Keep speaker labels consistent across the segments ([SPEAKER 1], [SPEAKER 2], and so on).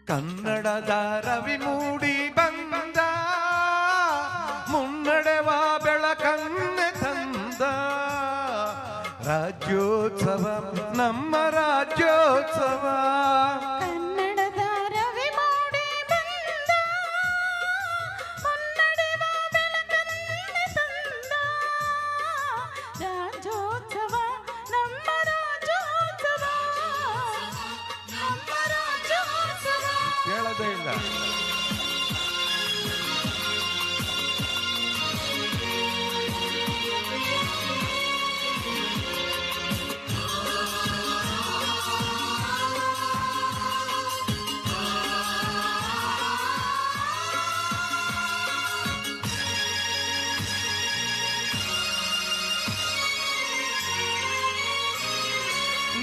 [SPEAKER 1] ಕನ್ನಡದ ರವಿ ಮೂಡಿ ಬಂದ, ಮುನ್ನಡೆವ ಬೆಳಕನ್ನೆ ತಂದ. ರಾಜ್ಯೋತ್ಸವ ನಮ್ಮ ರಾಜ್ಯೋತ್ಸವ.
[SPEAKER 2] ಕನ್ನಡದ ರವಿ ಮೂಡಿ ಬಂದ, ಮುನ್ನಡೆವ ಬೆಳಕನ್ನೆ ತಂದ. ರಾಜ್ಯೋತ್ಸವ ನಮ್ಮ ರಾಜ್ಯೋತ್ಸವ, ನಮ್ಮ ರಾಜ್ಯೋತ್ಸವ.
[SPEAKER 1] ಕೇಳದೇ ಇಲ್ಲ.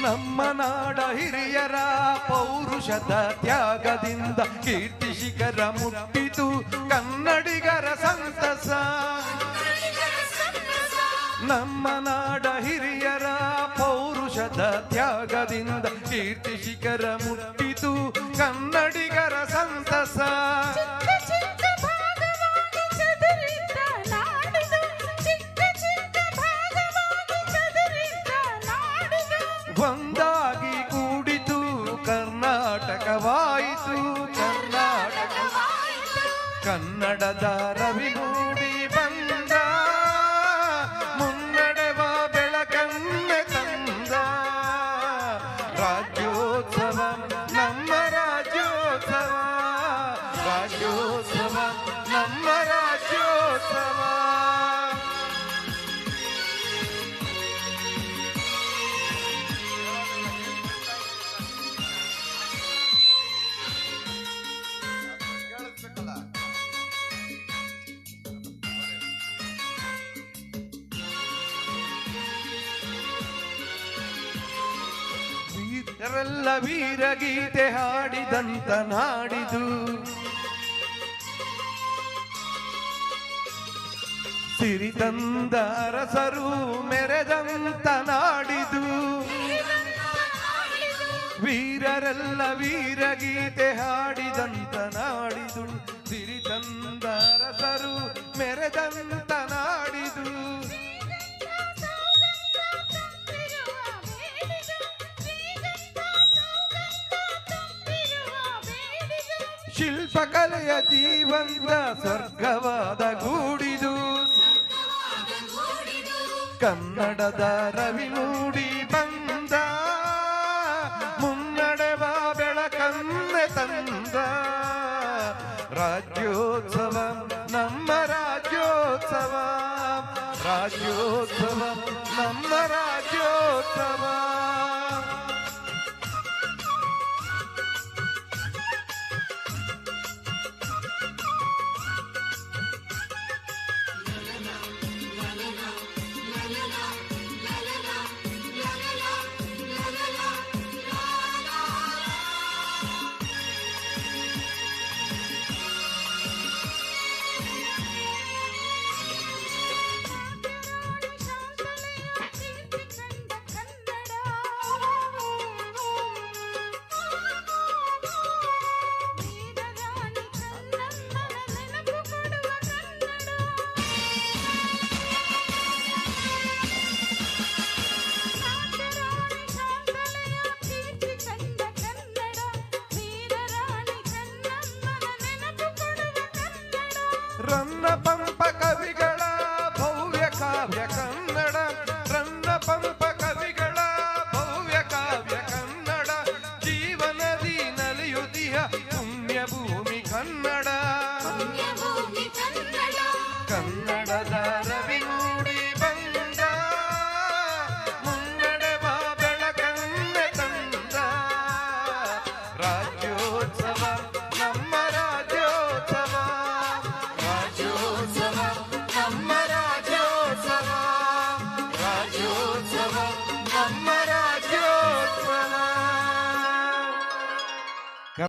[SPEAKER 1] ನಮ್ಮ ನಾಡ ಹಿರಿಯರ ಪೌರುಷದ ತ್ಯಾಗದಿಂದ ಕೀರ್ತಿ ಶಿಖರ ಮುಟ್ಟಿತು ಕನ್ನಡಿಗರ ಸಂತಸ. ನಮ್ಮ ನಾಡ ಹಿರಿಯರ ಪೌರುಷದ ತ್ಯಾಗದಿಂದ ಕೀರ್ತಿ ಶಿಖರ ಮುಟ್ಟಿತು ಕನ್ನಡಿಗರ ಸಂತಸ. ಒಂದಾಗಿ ಕೂಡಿತು ಕರ್ನಾಟಕವಾಯಿತು, ಕರ್ನಾಟಕವಾಯಿತು. ಕನ್ನಡದ ರವಿ ಮೂಡಿ ಬಂದ, ಮುನ್ನಡೆವ ಬೆಳಕನ್ನೆ ತಂದ. ರಾಜ್ಯೋತ್ಸವ ನಮ್ಮ ರಾಜ್ಯೋತ್ಸವ, ರಾಜ್ಯೋತ್ಸವ ನಮ್ಮ ರಾಜ್ಯೋತ್ಸವ. ವೀರರೆಲ್ಲ ವೀರಗೀತೆ ಹಾಡಿದಂತ ನಾಡಿದು, ಸಿರಿತಂದ ಅರಸರು ಮೆರೆದಂತ ನಾಡಿದು. ವೀರರೆಲ್ಲ ವೀರಗೀತೆ ಹಾಡಿದಂತ ನಾಡಿದು, ಸಿರಿತಂದ ಅರಸರು ಮೆರೆದಂತ ನಾಡಿದು. ಶಿಲ್ಪಕಲೆಯ ಜೀವಂತ ಸ್ವರ್ಗವಾದ ಗೂಡಿದು. ಕನ್ನಡದ ರವಿ ಮೂಡಿ ಬಂದ, ಮುನ್ನಡೆವ ಬೆಳಕನ್ನೆ ತಂದ. ರಾಜ್ಯೋತ್ಸವ ನಮ್ಮ ರಾಜ್ಯೋತ್ಸವ, ರಾಜ್ಯೋತ್ಸವ ನಮ್ಮ ರಾಜ್ಯೋತ್ಸವ. ರನ್ನ ಪಂಪ ಕವಿಗಳ ಭವ್ಯ ಕಾವ್ಯ ಕನ್ನಡ, ರನ್ನ ಪಂಪ ಕವಿಗಳ ಭವ್ಯ ಕಾವ್ಯ ಕನ್ನಡ. ಜೀವನದಿ ನಲಿಯುದಿಯ ಪುಣ್ಯ ಭೂಮಿ ಕನ್ನಡ, ಕನ್ನಡದ